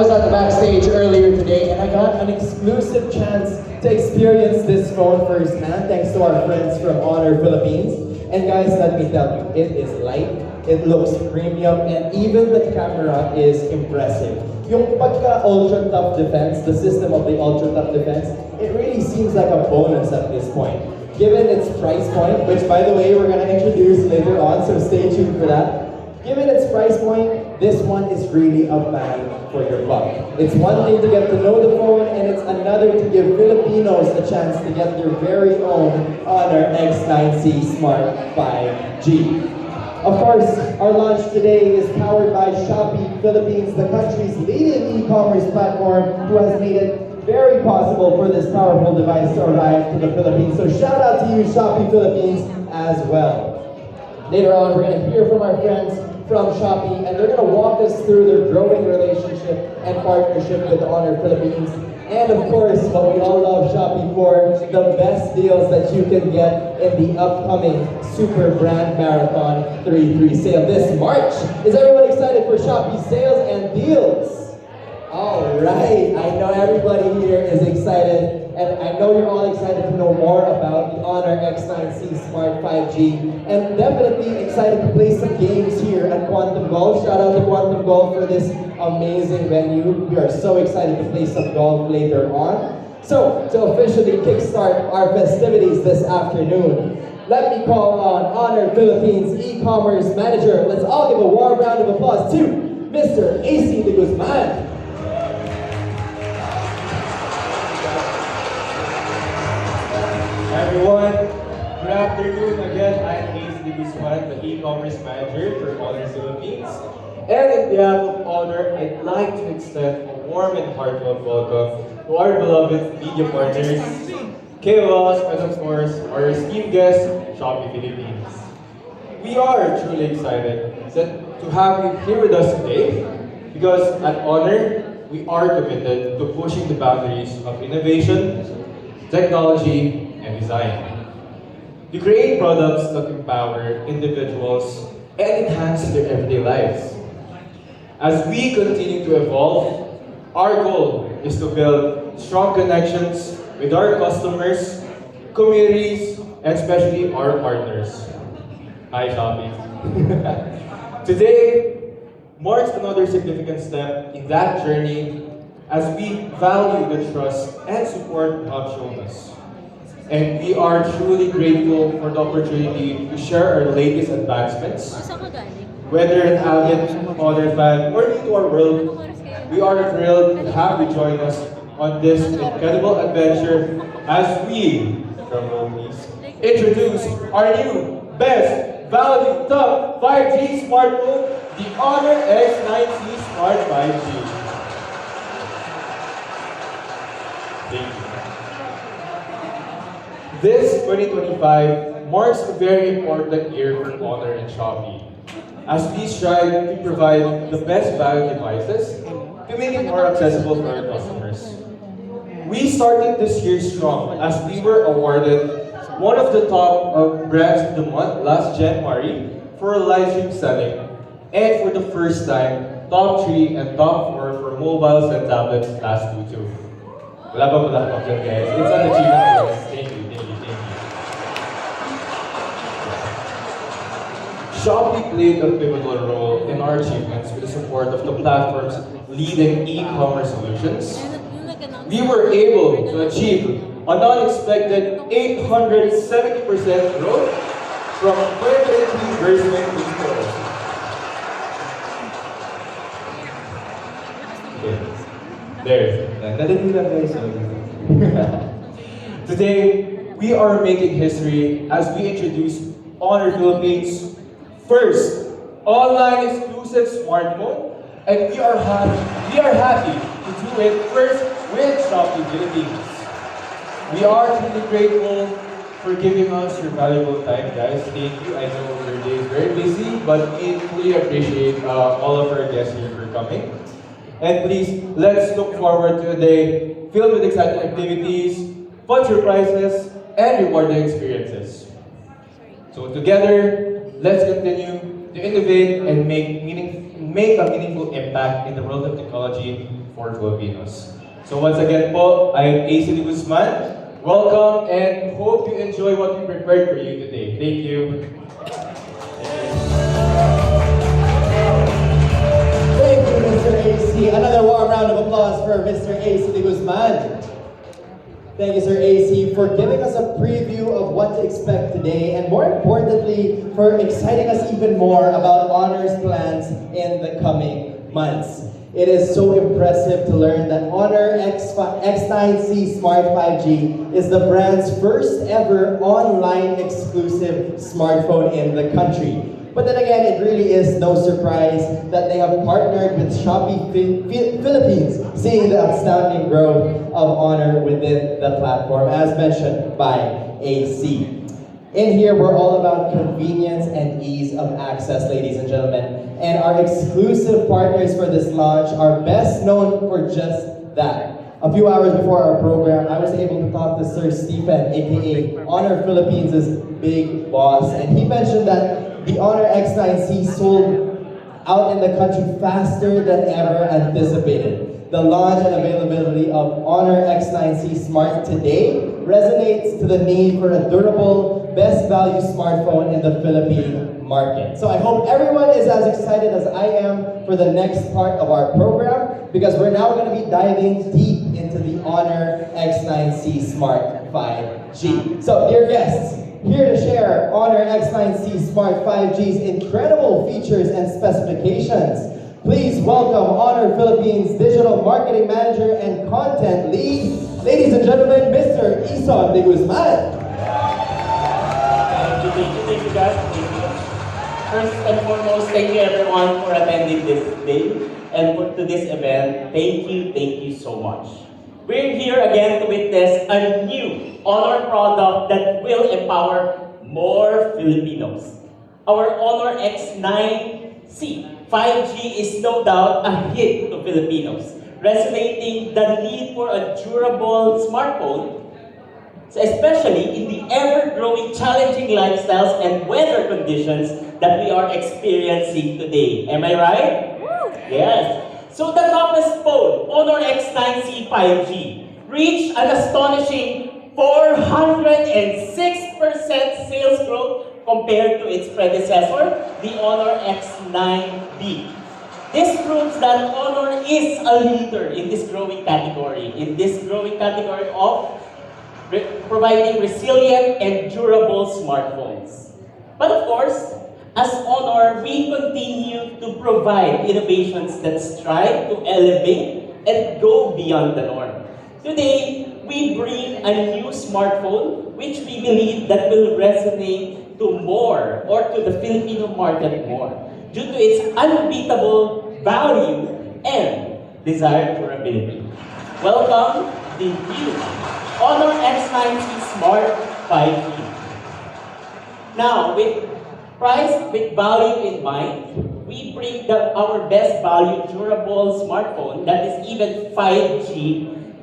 I was at the backstage earlier today and I got an exclusive chance to experience this phone firsthand thanks to our friends from Honor Philippines. And guys, let me tell you, it is light, it looks premium, and even the camera is impressive. Yung pagka Ultra Tough Defense, the system of the Ultra Tough Defense, it really seems like a bonus at this point. Given its price point, which by the way, we're gonna introduce later on, so stay tuned for that. Given its price point, this one is really a bang for your buck. It's one thing to get to know the phone, and it's another to give Filipinos a chance to get their very own Honor X9C Smart 5G. Of course, our launch today is powered by Shopee Philippines, the country's leading e-commerce platform, who has made it very possible for this powerful device to arrive to the Philippines. So shout out to you, Shopee Philippines, as well. Later on, we're going to hear from our friends from Shopee, and they're going to walk us through their growing relationship and partnership with Honor Philippines. And of course, what we all love Shopee for, the best deals that you can get in the upcoming Super Brand Marathon 3-3 sale this March. Is everyone excited for Shopee sales and deals? All right, I know everybody here is excited, and I know you're all excited to know more about the Honor X9C Smart 5G, and definitely excited to play some games here at Quantum Golf. Shout out to Quantum Golf for this amazing venue. We are so excited to play some golf later on. So, to officially kickstart our festivities this afternoon, let me call on Honor Philippines e-commerce manager. Let's all give a warm round of applause to Mr. AC de Guzman. Everyone, good afternoon again. I'm Ace de Guzman, the e-commerce manager for Honor Philippines. And on behalf of Honor, I'd like to extend a warm and heartfelt welcome to our beloved media partners, KOLs, and of course, our esteemed guests, Shopee Philippines. We are truly excited to have you here with us today because at Honor, we are committed to pushing the boundaries of innovation, technology, and design. To create products that empower individuals and enhance their everyday lives. As we continue to evolve, our goal is to build strong connections with our customers, communities, and especially our partners. Hi, Shopee. Today marks another significant step in that journey as we value the trust and support you have shown us. And we are truly grateful for the opportunity to share our latest advancements. Whether an avid Honor fan or new to our world, we are thrilled to have you join us on this incredible adventure as we, introduce our new best value top 5G smartphone, the Honor X9C Smart 5G. Thank you. This 2025 marks a very important year for Honor and Shopee, as we strive to provide the best value devices to make it more accessible for our customers. We started this year strong as we were awarded one of the top brands of the month last January for live stream selling, and for the first time, top 3 and top 4 for mobiles and tablets last Q2. Wala pa guys. It's on the achievement list. Thank you. Shopee played a pivotal role in our achievements with the support of the platform's leading e-commerce solutions. We were able to achieve an unexpected 870% growth from 2023 versus 2024. Okay. There. Today, we are making history as we introduce Honor Philippines' first online exclusive smartphone, and we are happy to do it first with Shopee Philippines. We are truly grateful for giving us your valuable time, guys. Thank you. I know your day is very busy, but we truly appreciate all of our guests here for coming. And please, let's look forward to a day filled with exciting activities, fun surprises, and rewarding experiences. So together, let's continue to innovate and make make a meaningful impact in the world of technology for Filipinos. So once again po, I am AC De Guzman. Welcome and hope you enjoy what we prepared for you today. Thank you. Thank you, Mr. AC. Another warm round of applause for Mr. AC De Guzman. Thank you, Sir AC, for giving us a preview of what to expect today, and more importantly, for exciting us even more about Honor's plans in the coming months. It is so impressive to learn that Honor X9C Smart 5G is the brand's first ever online exclusive smartphone in the country. But then again, it really is no surprise that they have partnered with Shopee Philippines, seeing the outstanding growth of Honor within the platform, as mentioned by AC. In here, we're all about convenience and ease of access, ladies and gentlemen. And our exclusive partners for this launch are best known for just that. A few hours before our program, I was able to talk to Sir Stephen, aka Honor Philippines' big boss, and he mentioned that the Honor X9C sold out in the country faster than ever anticipated. The launch and availability of Honor X9C Smart today resonates to the need for a durable, best value smartphone in the Philippine market. So I hope everyone is as excited as I am for the next part of our program, because we're now going to be diving deep into the Honor X9C Smart 5G. So dear guests, here to share Honor X9C Smart 5G's incredible features and specifications, please welcome Honor Philippines Digital Marketing Manager and Content Lead, ladies and gentlemen, Mr. Ison De Guzman. Thank you guys. Thank you. First and foremost, thank you everyone for attending this day and to this event. Thank you so much. We're here again to witness a new Honor product that will empower more Filipinos. Our Honor X9C 5G is no doubt a hit to Filipinos, resonating the need for a durable smartphone, especially in the ever-growing challenging lifestyles and weather conditions that we are experiencing today. Am I right? Yes. So the toughest phone, Honor X9C 5G, reached an astonishing 406% sales growth compared to its predecessor, the Honor X9B. This proves that Honor is a leader in this growing category, of providing resilient and durable smartphones. But of course, as Honor, we continue to provide innovations that strive to elevate and go beyond the norm. Today, we bring a new smartphone which we believe that will resonate to the Filipino market more due to its unbeatable value and desired durability. Welcome the new Honor X9C Smart 5G. Now, with price with value in mind, we bring our best value durable smartphone that is even 5G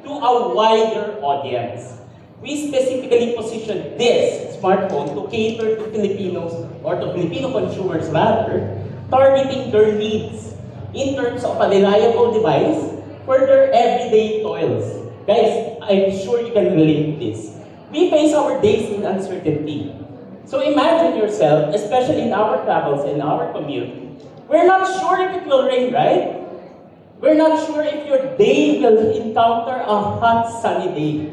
to a wider audience. We specifically position this smartphone to cater to Filipinos, or to Filipino consumers rather, targeting their needs in terms of a reliable device for their everyday toils. Guys, I'm sure you can relate to this. We face our days in uncertainty. So imagine yourself, especially in our travels and our commute, we're not sure if it will rain, right? We're not sure if your day will encounter a hot, sunny day.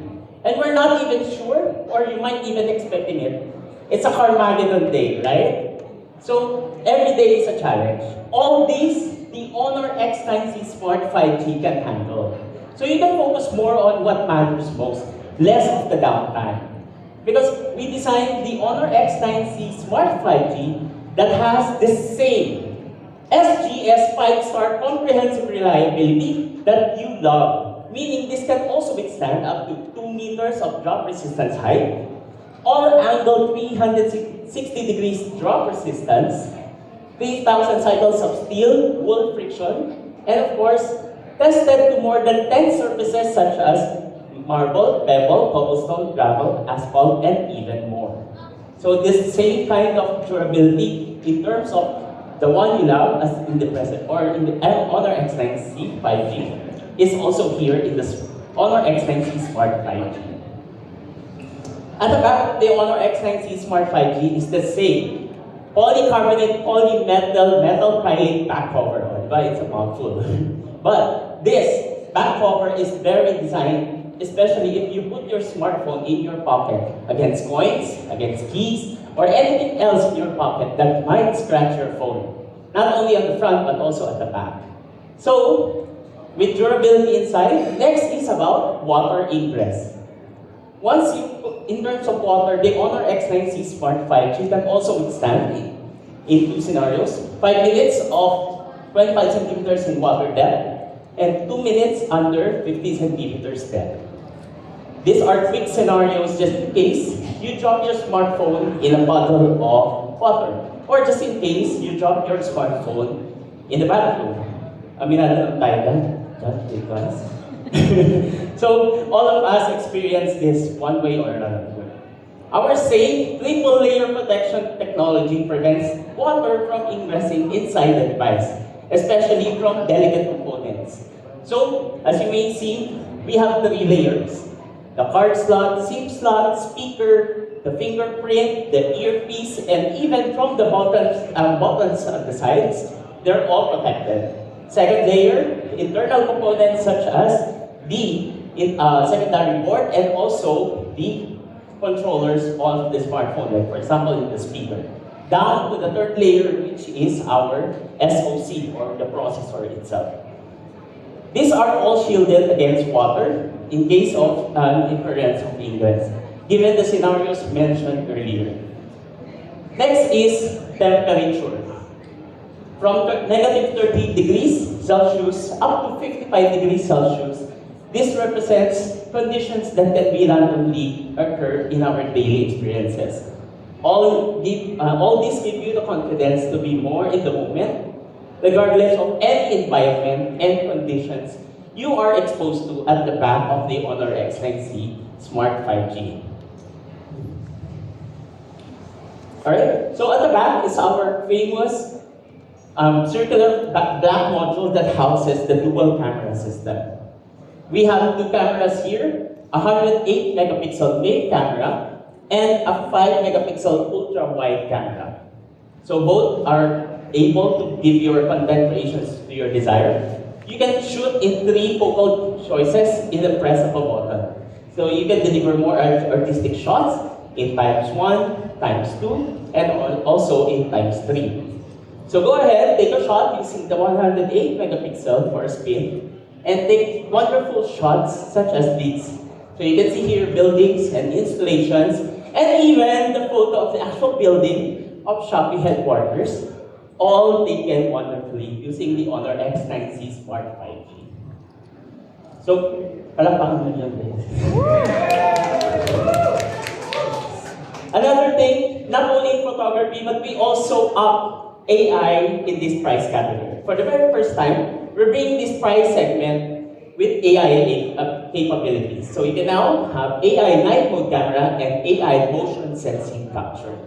And we're not even sure, or you might even expecting it. It's a Carmageddon day, right? So every day is a challenge. All these, the Honor X9C Smart 5G can handle. So you can focus more on what matters most, less of the downtime. Because we designed the Honor X9C Smart 5G that has the same SGS 5-star comprehensive reliability that you love. Meaning this can also withstand up to 2 meters of drop resistance height, all-angle 360 degrees drop resistance, 3,000 cycles of steel wool friction, and of course, tested to more than 10 surfaces such as marble, pebble, cobblestone, gravel, asphalt, and even more. So this same kind of durability in terms of the one you love as in the present or in the Honor X9C 5G is also here in the Honor X9C Smart 5G. At the back of the Honor X9C Smart 5G is the same polycarbonate polymetal metal cryolate back cover. Diba? It's a mouthful. But this back cover is very designed, especially if you put your smartphone in your pocket against coins, against keys, or anything else in your pocket that might scratch your phone. Not only on the front, but also at the back. So, with durability inside, next is about water ingress. Once you put, in terms of water, the Honor X9C Smart 5G can also withstand in two scenarios. 5 minutes of 25 centimeters in water depth, and 2 minutes under 50 centimeters depth. These are quick scenarios just in case you drop your smartphone in a puddle of water, or just in case you drop your smartphone in the bathroom. Aminado ng tayo dyan? Because so, all of us experience this one way or another. Our safe triple layer protection technology prevents water from ingressing inside the device, especially from delicate components. So, as you may see, we have 3 layers. The card slot, SIM slot, speaker, the fingerprint, the earpiece, and even from the buttons at the sides, they're all protected. Second layer, internal components such as the secondary board and also the controllers of the smartphone, like for example in the speaker. Down to the third layer, which is our SoC or the processor itself. These are all shielded against water in case of interference of ingress, given the scenarios mentioned earlier. Next is temperature. From negative 30 degrees Celsius up to 55 degrees Celsius, this represents conditions that can be randomly occur in our daily experiences. All these give you the confidence to be more in the moment, regardless of any environment and conditions you are exposed to at the back of the Honor X9C Smart 5G. Alright, so at the back is our famous circular black module that houses the dual camera system. We have 2 cameras here, a 108 megapixel main camera and a 5 megapixel ultra wide camera. So both are able to give your content creations to your desire. You can shoot in 3 focal choices in the press of a button. So you can deliver more artistic shots in ×1, ×2, and also in ×3. So go ahead, take a shot using the 108 megapixel for a spin, and take wonderful shots such as these. So you can see here buildings and installations, and even the photo of the actual building of Shopee headquarters, all taken wonderfully using the Honor X9C Smart 5G. So, palakpakan mo yan, guys. Another thing, not only in photography, but we also up AI in this price category. For the very first time, we're bringing this price segment with AI capabilities. So you can now have AI night mode camera and AI motion sensing capture.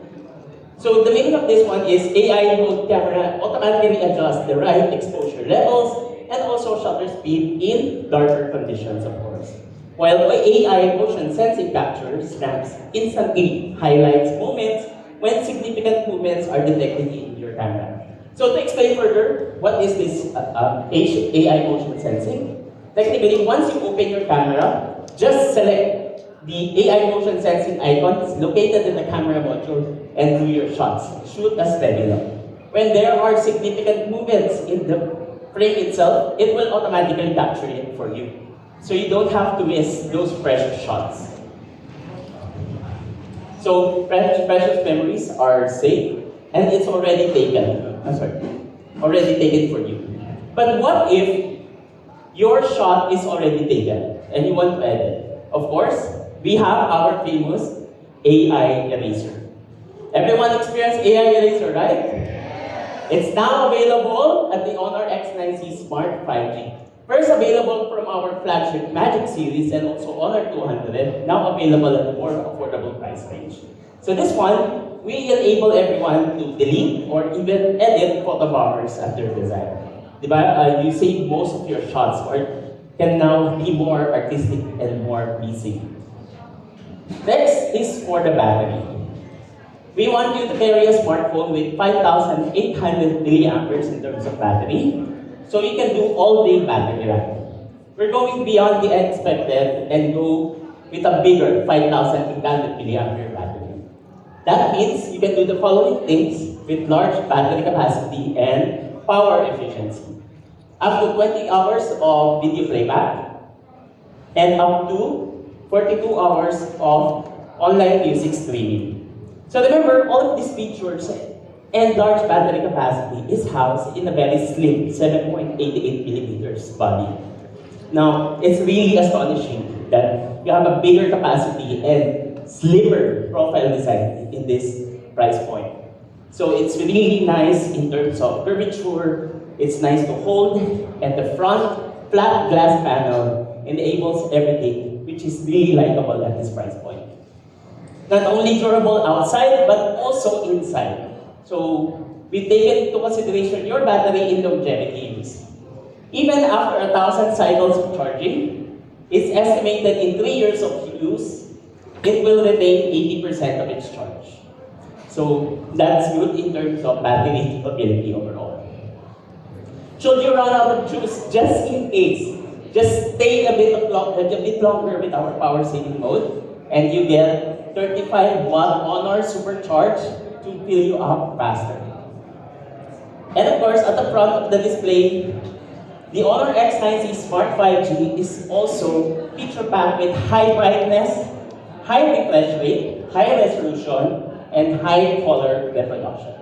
So the meaning of this one is AI mode camera automatically adjusts the right exposure levels and also shutter speed in darker conditions, of course. While AI motion sensing capture snaps instantly highlights moments when significant movements are detected in your camera. So to explain further, what is this AI motion sensing? Technically, once you open your camera, just select the AI motion sensing icons located in the camera module and do your shots. Shoot as steady lang. When there are significant movements in the frame itself, it will automatically capture it for you. So you don't have to miss those precious shots. So precious memories are safe and it's already taken. Already taken for you. But what if your shot is already taken and you want to edit? Of course, we have our famous AI eraser. Everyone experienced AI eraser, right? It's now available at the Honor X9C Smart 5G. First available from our flagship Magic series and also Honor 200, now available at a more affordable price range. So this one we enable everyone to delete or even edit photo buffers after design. Diba? You save most of your shots or can now be more artistic and more pleasing. Next is for the battery. We want you to carry a smartphone with 5,800 milliamperes in terms of battery, so you can do all-day battery life. We're going beyond the expected and go with a bigger 5,800 milliampere battery. That means you can do the following things with large battery capacity and power efficiency. Up to 20 hours of video playback and up to 42 hours of online music streaming. So remember, all of these features and large battery capacity is housed in a very slim 7.88 millimeters body. Now, it's really astonishing that you have a bigger capacity and slimmer profile design in this price point. So it's really nice in terms of curvature, it's nice to hold, and the front flat glass panel enables everything, which is really likable at this price point. Not only durable outside, but also inside. So we take into consideration your battery in longevity use. Even after 1,000 cycles of charging, it's estimated in 3 years of use, it will retain 80% of its charge. So that's good in terms of battery capability overall. Should you run out of juice, just in case, just stay a bit longer with our power saving mode, and you get 35-watt Honor Supercharge to fill you up faster. And of course, at the front of the display, the Honor X9C Smart 5G is also feature-packed with high brightness, high refresh rate, high resolution, and high color reproduction.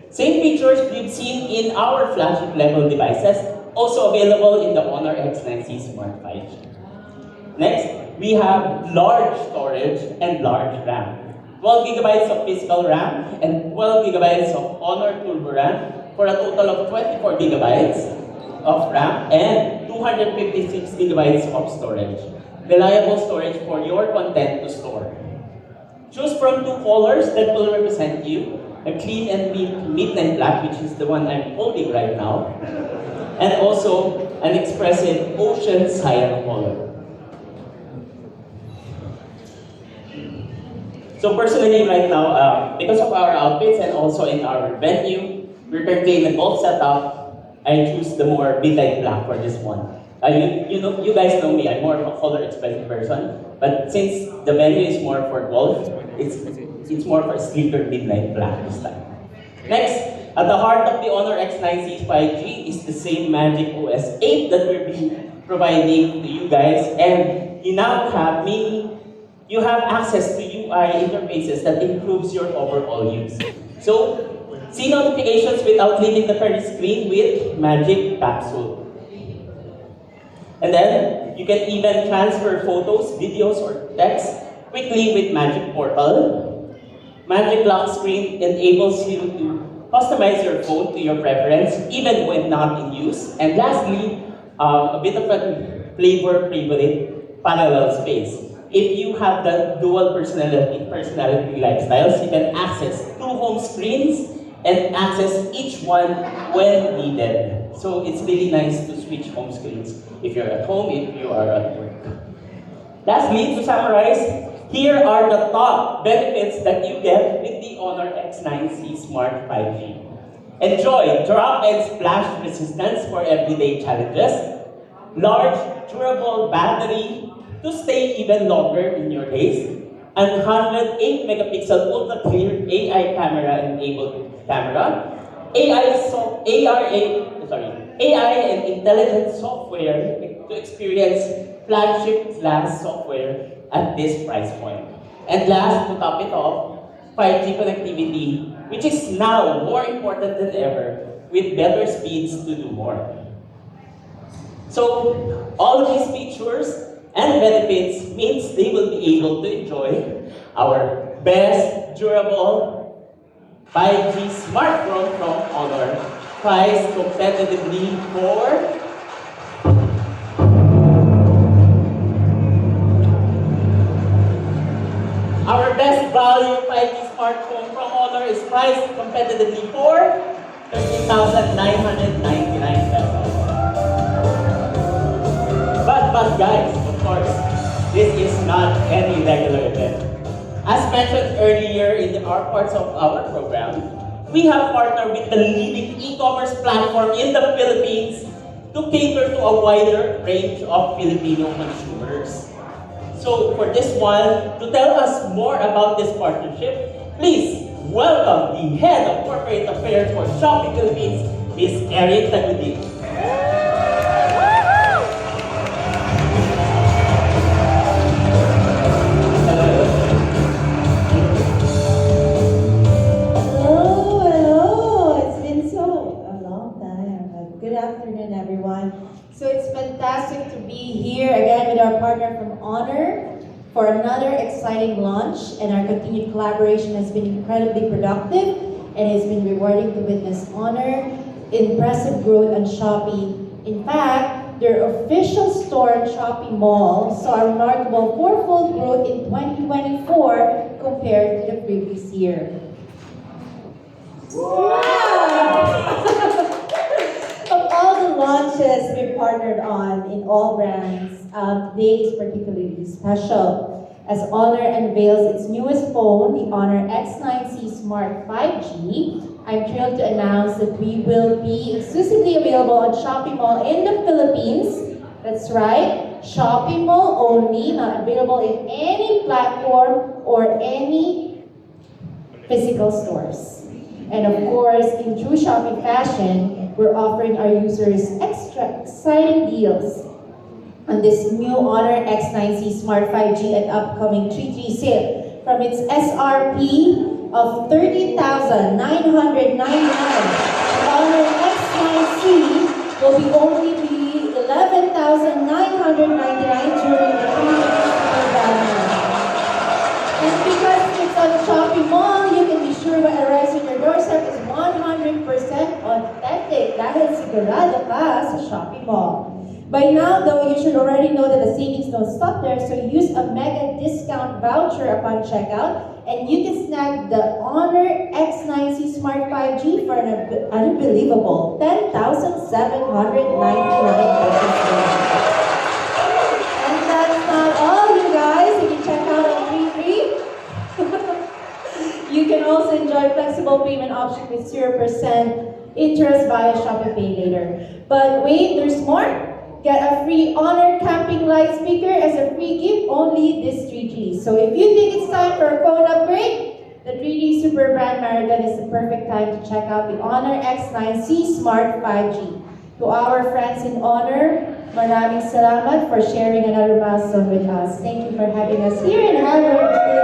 Same features we've seen in our flagship level devices, also available in the Honor X9C Smart 5G. Next, we have large storage and large RAM. 12 gigabytes of physical RAM and 12 gigabytes of Honor Turbo RAM for a total of 24 gigabytes of RAM and 256 gigabytes of storage. Reliable storage for your content to store. Choose from 2 colors that will represent you. A clean and midnight black, which is the one I'm holding right now, and also an expressive ocean cyan color. So personally right now, because of our outfits and also in our venue, we're currently in a gold setup. I choose the more midnight black for this one. You guys know me, I'm more of a color expressive person, but since the venue is more for gold, it's more for sleeker midnight black this time. Next, at the heart of the Honor X9C 5G is the same Magic OS 8 that we're providing to you guys, and you now have access to UI interfaces that improves your overall use. So, see notifications without leaving the current screen with Magic Capsule. And then, you can even transfer photos, videos, or text quickly with Magic Portal. Magic Lock Screen enables you to customize your phone to your preference even when not in use. And lastly, a bit of a flavor favorite, parallel space. If you have the dual personality lifestyles, you can access 2 home screens and access each one when needed. So it's really nice to switch home screens if you're at home, if you are at work. Lastly, to summarize, here are the top benefits that you get with the Honor X9C Smart 5G. Enjoy drop and splash resistance for everyday challenges, large, durable battery to stay even longer in your days, and 108 megapixel ultra clear AI camera enabled camera, AI and intelligent software to experience flagship class software at this price point. And last, to top it off, 5G connectivity, which is now more important than ever, with better speeds to do more. So, all of these features and benefits means they will be able to enjoy our best durable 5G smartphone from Honor, priced competitively for our best value 5G smartphone from is priced competitively for 13,999 pesos. But guys, of course, this is not any regular event. As mentioned earlier in our parts of our program, we have partnered with the leading e-commerce platform in the Philippines to cater to a wider range of Filipino consumers. So for this one, to tell us more about this partnership, please welcome the Head of Corporate Affairs for Shopee Philippines, Ms. Erin Tagudin. Good afternoon, everyone. So it's fantastic to be here again with our partner from Honor for another exciting launch, and our continued collaboration has been incredibly productive and has been rewarding to witness Honor impressive growth on Shopee. In fact, their official store in Shopee Mall saw a remarkable fourfold growth in 2024 compared to the previous year. Wow! Of all the launches we've partnered on in all brands, today is particularly special as Honor unveils its newest phone, the Honor X9C Smart 5G. I'm thrilled to announce that we will be exclusively available on Shopee Mall in the Philippines. That's right, Shopee Mall only, not available in any platform or any physical stores. And of course, in true Shopee fashion, we're offering our users extra exciting deals on this new Honor X9C Smart 5G at upcoming 3/3 sale. From its SRP of 30,999, the Honor X9C will be only be 11,999 during the 3/3 banner. And because it's on Shopee Mall, you can be sure what arrives on your doorstep is 100% authentic dahil sigurado ka sa Shopee Mall. By now, though, you should already know that the savings don't stop there, so use a mega discount voucher upon checkout, and you can snag the Honor X9C Smart 5G for an unbelievable 10,799 pesos. And that's not all, you guys. If you check out on 3/3, you can also enjoy flexible payment option with 0% interest via Shopee Pay Later. But wait, there's more. Get a free Honor Camping Light speaker as a free gift only this 3G. So if you think it's time for a phone upgrade, the 3D Super Brand Marathon is the perfect time to check out the Honor X9C Smart 5G. To our friends in Honor, maraming salamat for sharing another milestone with us. Thank you for having us here and have a good day.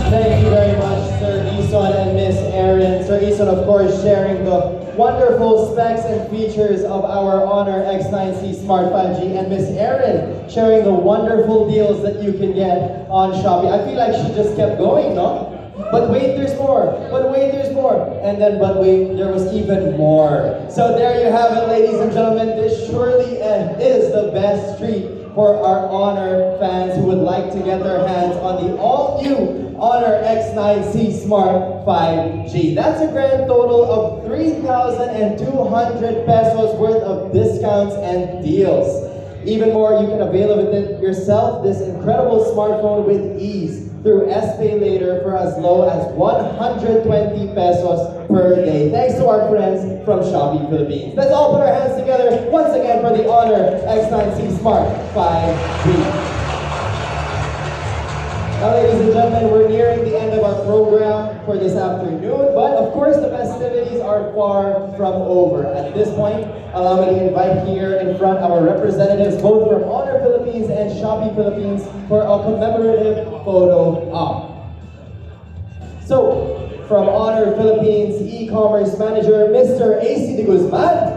Thank you very much, Sir Ison and Miss Erin. Sir Ison, of course, sharing the wonderful specs and features of our Honor X9C Smart 5G, and Miss Erin sharing the wonderful deals that you can get on Shopee. I feel like she just kept going, no? But wait, there's more. But wait, there's more. And then, but wait, there was even more. So there you have it, ladies and gentlemen. This surely is the best treat for our Honor fans who would like to get their hands on the all-new Honor X9C Smart 5G. That's a grand total of 3,200 pesos worth of discounts and deals. Even more, you can avail of it yourself, this incredible smartphone with ease through SPay Later for as low as 120 pesos per day. Thanks to our friends from Shopee Philippines. Let's all put our hands together once again for the Honor X9C Smart 5G. Now, ladies and gentlemen, we're nearing the end of our program for this afternoon, but of course the festivities are far from over. At this point, allow me to invite here in front our representatives both from Honor Philippines and Shopee Philippines for a commemorative photo op. So, from Honor Philippines e-commerce manager, Mr. AC de Guzman.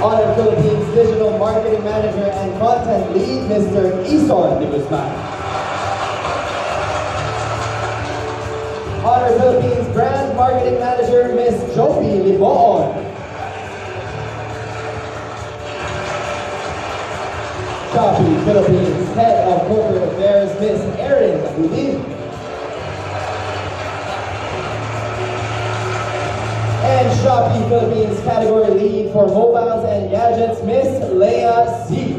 Honor Philippines Digital Marketing Manager and Content Lead, Mr. Ison de Guzman. Honor Philippines Brand Marketing Manager, Miss Jopi Liboon. Shopee Philippines Head of Corporate Affairs, Miss Erin Udi. And Shopee Philippines Category Lead for Mobiles and Gadgets, Miss Leia C.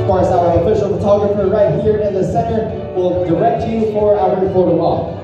Of course, our official photographer right here in the center will direct you for our photo op.